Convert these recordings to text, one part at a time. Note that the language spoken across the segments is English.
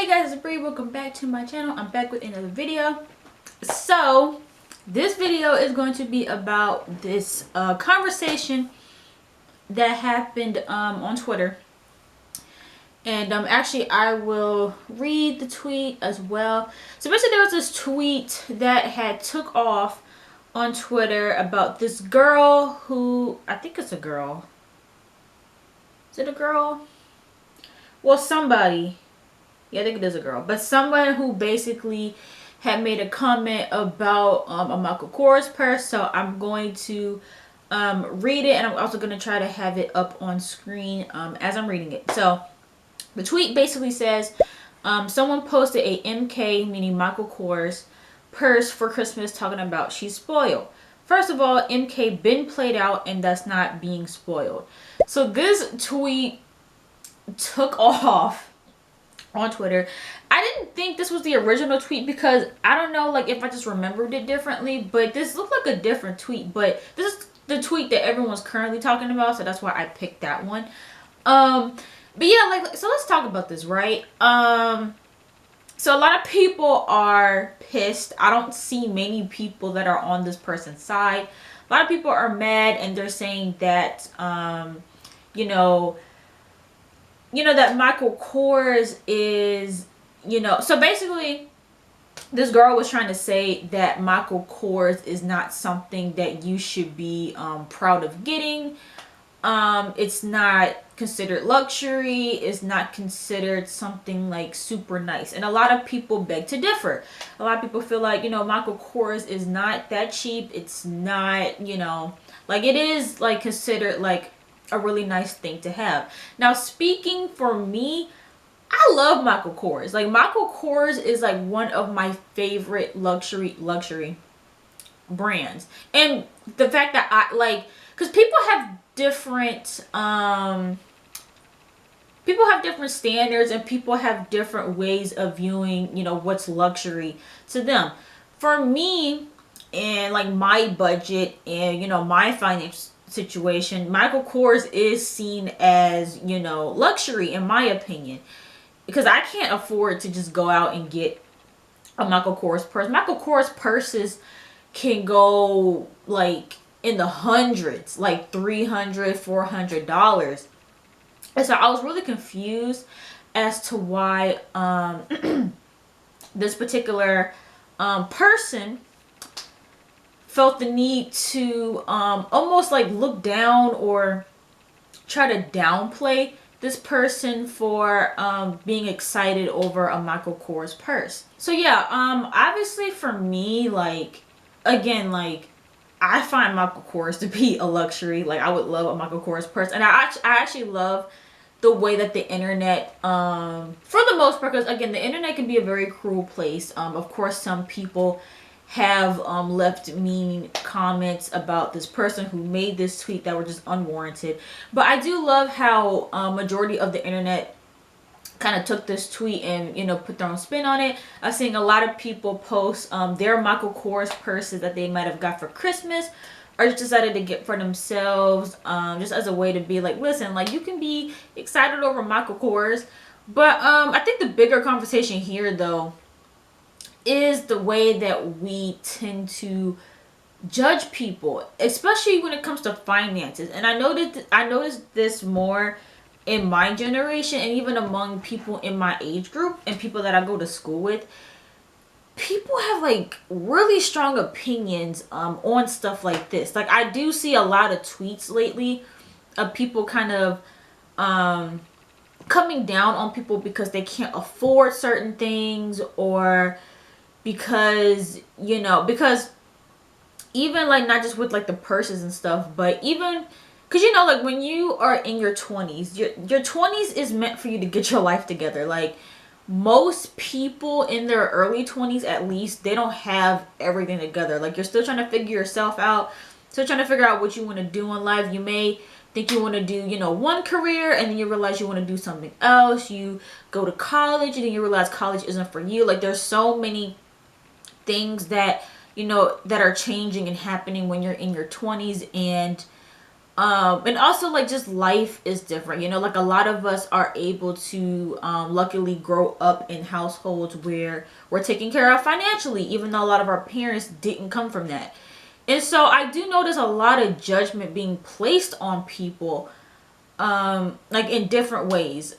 guys, it's Bree. Welcome back to my channel. I'm back with another video. So this video is going to be about this conversation that happened on Twitter. And actually I will read the tweet as well. So basically there was this tweet that had took off on Twitter about this girl who, I think it's a girl. Is it a girl? Well, somebody. Yeah, I think it is a girl. But someone who basically had made a comment about a Michael Kors purse. So I'm going to read it. And I'm also going to try to have it up on screen as I'm reading it. So the tweet basically says, someone posted a MK, meaning Michael Kors, purse for Christmas, talking about she's spoiled. First of all, MK been played out and that's not being spoiled. So this tweet took off on Twitter. I didn't think this was the original tweet because I don't know, like, if I just remembered it differently, but this looked like a different tweet. But this is the tweet that everyone's currently talking about, so that's why I picked that one. But yeah, like, so let's talk about this, right? So a lot of people are pissed. I don't see many people that are on this person's side. A lot of people are mad and they're saying that that Michael Kors is, so basically this girl was trying to say that Michael Kors is not something that you should be proud of getting. It's not considered luxury. It's not considered something like super nice. And a lot of people beg to differ. A lot of people feel like, Michael Kors is not that cheap. It's not, like, it is like considered like a really nice thing to have. Now, speaking for me, I love Michael Kors. Like, Michael Kors is like one of my favorite luxury brands. And the fact that I like, because people have different standards and people have different ways of viewing, what's luxury to them. For me, and like my budget and my finance situation, Michael Kors is seen as luxury in my opinion, because I can't afford to just go out and get a Michael Kors purse. Michael Kors purses can go like in the hundreds, like $300, $400. And so I was really confused as to why this particular person felt the need to almost like look down or try to downplay this person for being excited over a Michael Kors purse. So yeah, obviously for me, like, again, like, I find Michael Kors to be a luxury. Like, I would love a Michael Kors purse. And I actually love the way that the internet, for the most part, because again, the internet can be a very cruel place. Of course, some people have left mean comments about this person who made this tweet that were just unwarranted. But I do love how majority of the internet kind of took this tweet and put their own spin on it. I'm seeing a lot of people post their Michael Kors purses that they might have got for Christmas or just decided to get for themselves, just as a way to be like, listen, like, you can be excited over Michael Kors. But I think the bigger conversation here though is the way that we tend to judge people, especially when it comes to finances. And I noticed this more in my generation and even among people in my age group and people that I go to school with. People have like really strong opinions on stuff like this. Like, I do see a lot of tweets lately of people kind of coming down on people because they can't afford certain things, or because because even like not just with like the purses and stuff, but even because like when you are in your 20s, your 20s is meant for you to get your life together. Like, most people in their early 20s, at least, they don't have everything together. Like, you're still trying to figure yourself out, still trying to figure out what you want to do in life. You may think you want to do one career, and then you realize you want to do something else. You go to college and then you realize college isn't for you. Like, there's so many things that that are changing and happening when you're in your 20s. And And also like just life is different, you know, like a lot of us are able to luckily grow up in households where we're taken care of financially, even though a lot of our parents didn't come from that. And so I do notice a lot of judgment being placed on people, like in different ways,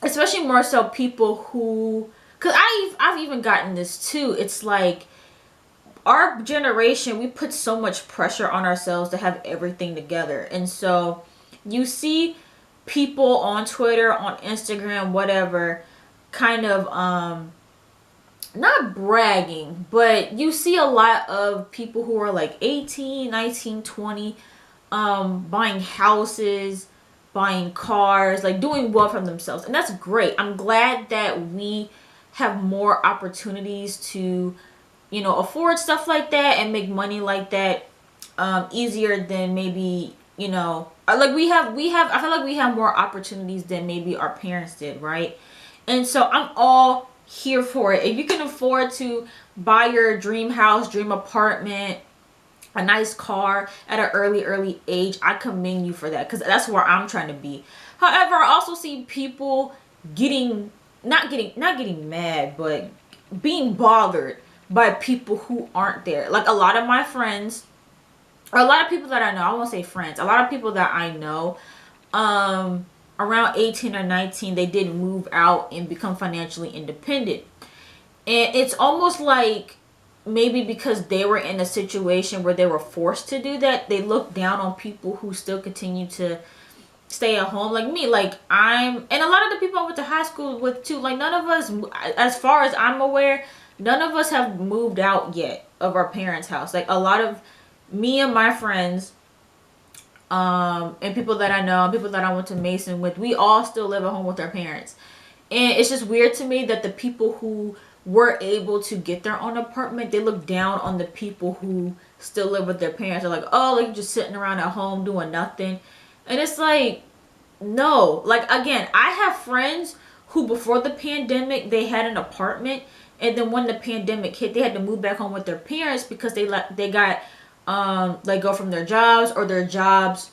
especially more so people who, because I've even gotten this too. It's like our generation, we put so much pressure on ourselves to have everything together. And so you see people on Twitter, on Instagram, whatever, kind of not bragging, but you see a lot of people who are like 18, 19, 20, buying houses, buying cars, like doing well for themselves. And that's great. I'm glad that we have more opportunities to, you know, afford stuff like that and make money like that, easier than maybe, you know, like we have I feel like we have more opportunities than maybe our parents did, right? And so I'm all here for it. If you can afford to buy your dream house, dream apartment, a nice car at an early age, I commend you for that, because that's where I'm trying to be. However, I also see people getting not getting mad, but being bothered by people who aren't there. Like a lot of my friends, or a lot of people that I know, I won't say friends, a lot of people that I know, around 18 or 19, they did move out and become financially independent. And it's almost like maybe because they were in a situation where they were forced to do that, they look down on people who still continue to stay at home. Like me, like and a lot of the people I went to high school with too, like none of us, as far as I'm aware, none of us have moved out yet of our parents' house. Like a lot of me and my friends, and people that I know, people that I went to Mason with, we all still live at home with our parents. And it's just weird to me that the people who were able to get their own apartment, they look down on the people who still live with their parents. They're like, oh, like you're just sitting around at home doing nothing. And it's like, no. Like, again, I have friends who before the pandemic, they had an apartment. And then when the pandemic hit, they had to move back home with their parents because they got let go from their jobs, or their jobs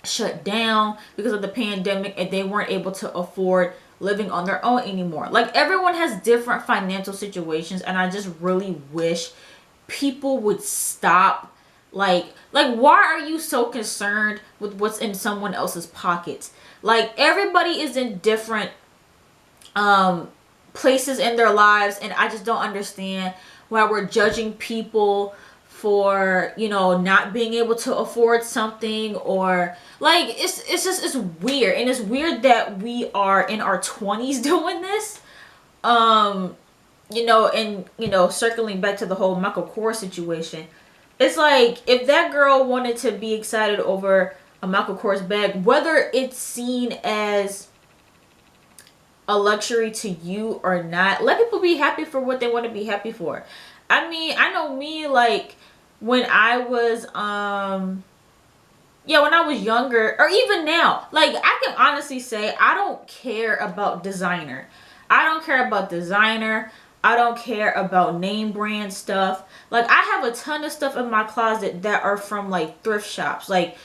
shut down because of the pandemic, and they weren't able to afford living on their own anymore. Like everyone has different financial situations, and I just really wish people would stop. Like why are you so concerned with what's in someone else's pockets? Like everybody is in different places in their lives, and I just don't understand why we're judging people for, you know, not being able to afford something, or like it's weird. And it's weird that we are in our 20s doing this. You know, and you know, circling back to the whole Michael Kors situation, it's like if that girl wanted to be excited over a Michael Kors bag, whether it's seen as a luxury to you or not, let people be happy for what they want to be happy for. I mean, I know me, like when I was when I was younger, or even now, like I can honestly say I don't care about designer. I don't care about designer. I don't care about name brand stuff. Like I have a ton of stuff in my closet that are from like thrift shops. Like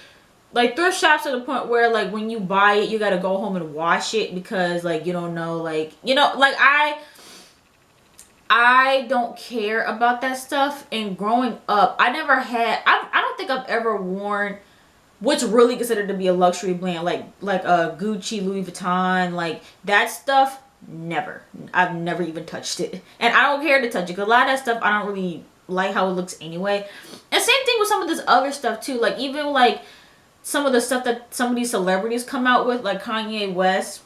thrift shops to the point where like when you buy it, you got to go home and wash it because like you don't know, like, you know, like I don't care about that stuff. And growing up, I don't think I've ever worn what's really considered to be a luxury brand, like a Gucci, Louis Vuitton, like that stuff. Never. I've never even touched it, and I don't care to touch it because a lot of that stuff I don't really like how it looks anyway. And same thing with some of this other stuff too, like even like some of the stuff that some of these celebrities come out with, like Kanye West,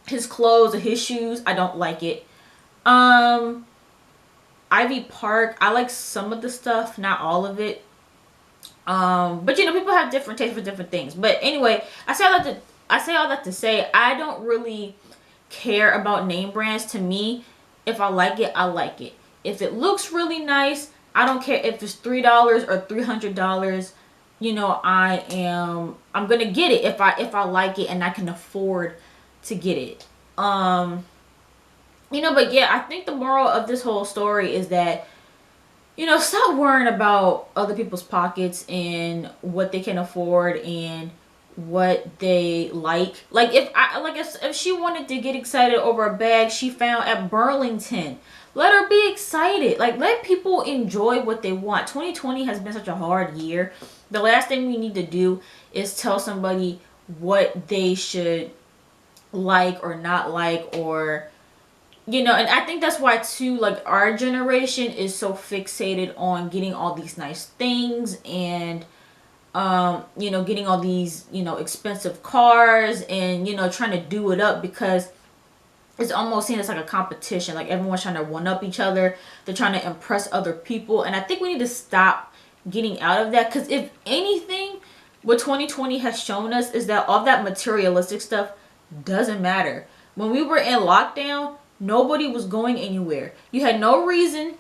his clothes or his shoes, I don't like it. Ivy Park, I like some of the stuff, not all of it. But you know, people have different tastes for different things. But anyway, I say all that to say I don't really care about name brands. To me, if I like it, I like it. If it looks really nice, I don't care if it's $3 or $300. You know, I'm gonna get it if I like it and I can afford to get it. You know, but yeah, I think the moral of this whole story is that stop worrying about other people's pockets and what they can afford and what they like. Like if she wanted to get excited over a bag she found at Burlington, let her be excited. Like, let people enjoy what they want. 2020 has been such a hard year. The last thing we need to do is tell somebody what they should like or not like, or and I think that's why too, like, our generation is so fixated on getting all these nice things and getting all these, expensive cars and, trying to do it up, because it's almost seen as like a competition. Like, everyone's trying to one up each other. They're trying to impress other people. And I think we need to stop getting out of that. Because if anything, what 2020 has shown us is that all that materialistic stuff doesn't matter. When we were in lockdown, nobody was going anywhere. You had no reason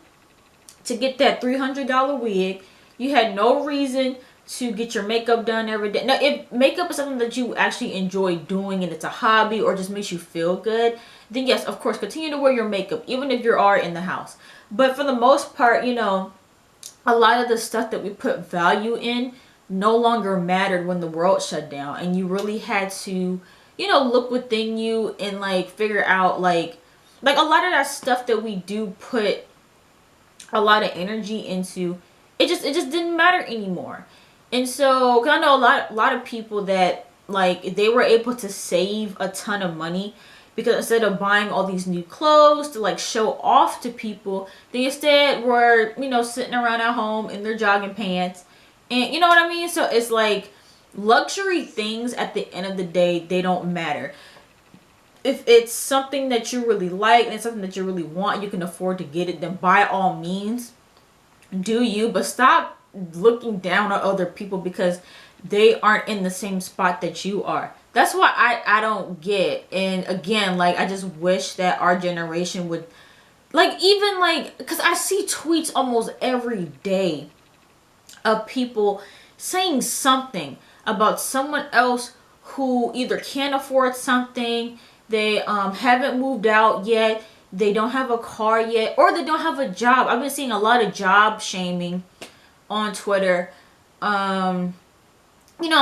to get that $300 wig. You had no reason to get your makeup done every day. Now, if makeup is something that you actually enjoy doing and it's a hobby or just makes you feel good, then yes, of course, continue to wear your makeup, even if you are in the house. But for the most part, a lot of the stuff that we put value in no longer mattered when the world shut down. And you really had to, look within you and, like, figure out, like a lot of that stuff that we do put a lot of energy into, it just didn't matter anymore. And so, 'cause I know a lot of people that, like, they were able to save a ton of money because instead of buying all these new clothes to, like, show off to people, they instead were, sitting around at home in their jogging pants. And you know what I mean? So it's like, luxury things at the end of the day, they don't matter. If it's something that you really like and it's something that you really want, you can afford to get it, then by all means do you. But stop looking down on other people because they aren't in the same spot that you are. That's what I don't get. And again, like, I just wish that our generation would, like, even, like, because I see tweets almost every day of people saying something about someone else who either can't afford something, they haven't moved out yet, they don't have a car yet, or they don't have a job. I've been seeing a lot of job shaming on Twitter.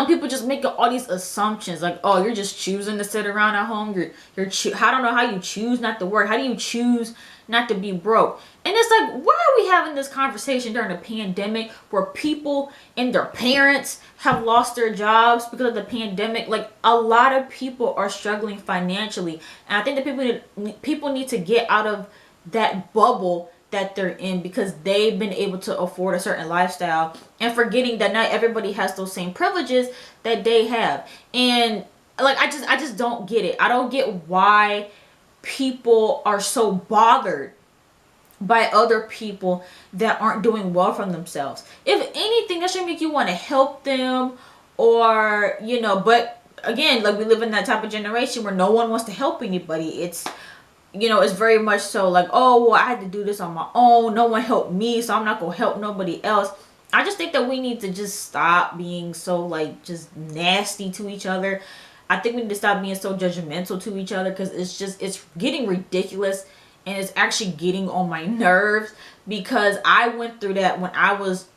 People just making all these assumptions, like, oh, you're just choosing to sit around at home. I don't know how you choose not to work. How do you choose not to be broke? And it's like, why are we having this conversation during a pandemic where people and their parents have lost their jobs because of the pandemic? Like, a lot of people are struggling financially, and I think that people need to get out of that bubble that they're in because they've been able to afford a certain lifestyle, and forgetting that not everybody has those same privileges that they have. And, like, I just don't get it. I don't get why people are so bothered by other people that aren't doing well for themselves. If anything, that should make you want to help them, or, but again, like, we live in that type of generation where no one wants to help anybody. It's very much so like, oh, well, I had to do this on my own. No one helped me, so I'm not going to help nobody else. I just think that we need to just stop being so, like, just nasty to each other. I think we need to stop being so judgmental to each other because it's getting ridiculous, and it's actually getting on my nerves because I went through that when I was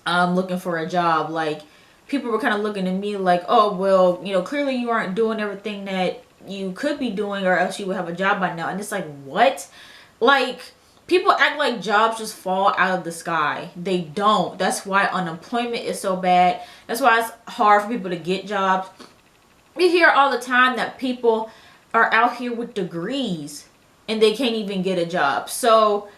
looking for a job. Like, people were kind of looking at me like, oh, well, clearly you aren't doing everything that you could be doing or else you would have a job by now. And it's like, what? Like, people act like jobs just fall out of the sky. They don't. That's why unemployment is so bad. That's why it's hard for people to get jobs. We hear all the time that people are out here with degrees and they can't even get a job. So,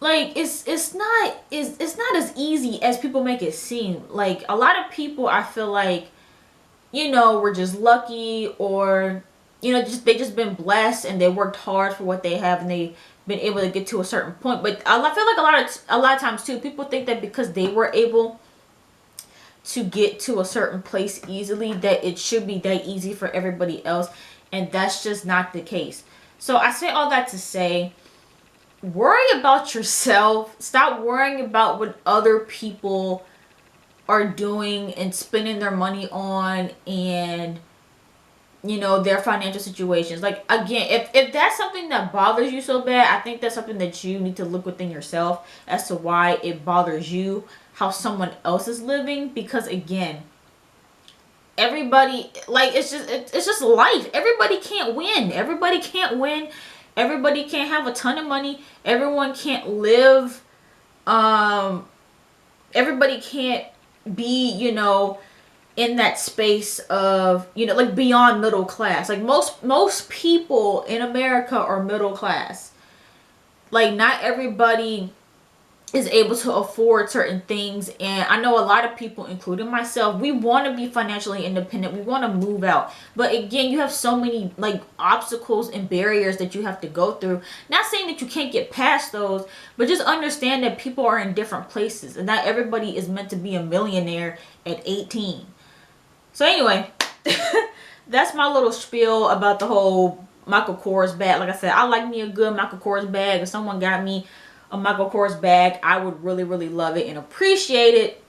like, it's not as easy as people make it seem. Like, a lot of people, I feel like, were just lucky, or they just been blessed and they worked hard for what they have and they've been able to get to a certain point. But I feel like a lot of times too, people think that because they were able to get to a certain place easily, that it should be that easy for everybody else, and that's just not the case. So I say all that to say, worry about yourself. Stop worrying about what other people are doing and spending their money on, and you know, their financial situations. Like, again, if that's something that bothers you so bad, I think that's something that you need to look within yourself as to why it bothers you how someone else is living. Because again, everybody, like, it's just life. Everybody can't win. Everybody can't win. Everybody can't have a ton of money. Everyone can't live. Everybody can't be, you know, in that space of, you know, like beyond middle class. Like most people in America are middle class. Like, not everybody is able to afford certain things, and I know a lot of people, including myself, we want to be financially independent. We want to move out, but again, you have so many like obstacles and barriers that you have to go through. Not saying that you can't get past those, but just understand that people are in different places, and not everybody is meant to be a millionaire at 18. So anyway, that's my little spiel about the whole Michael Kors bag. Like I said, I like me a good Michael Kors bag. If someone got me a Michael Kors bag, I would really, really love it and appreciate it.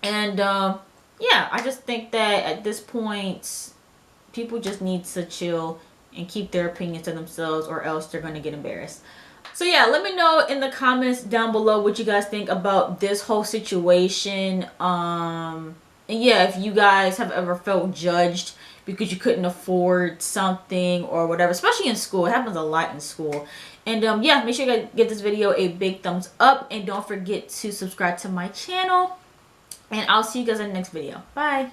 And yeah, I just think that at this point, people just need to chill and keep their opinions to themselves, or else they're going to get embarrassed. So yeah, let me know in the comments down below what you guys think about this whole situation. And yeah, if you guys have ever felt judged because you couldn't afford something or whatever, especially in school. It happens a lot in school. And yeah, make sure you guys give this video a big thumbs up, and don't forget to subscribe to my channel, and I'll see you guys in the next video. Bye.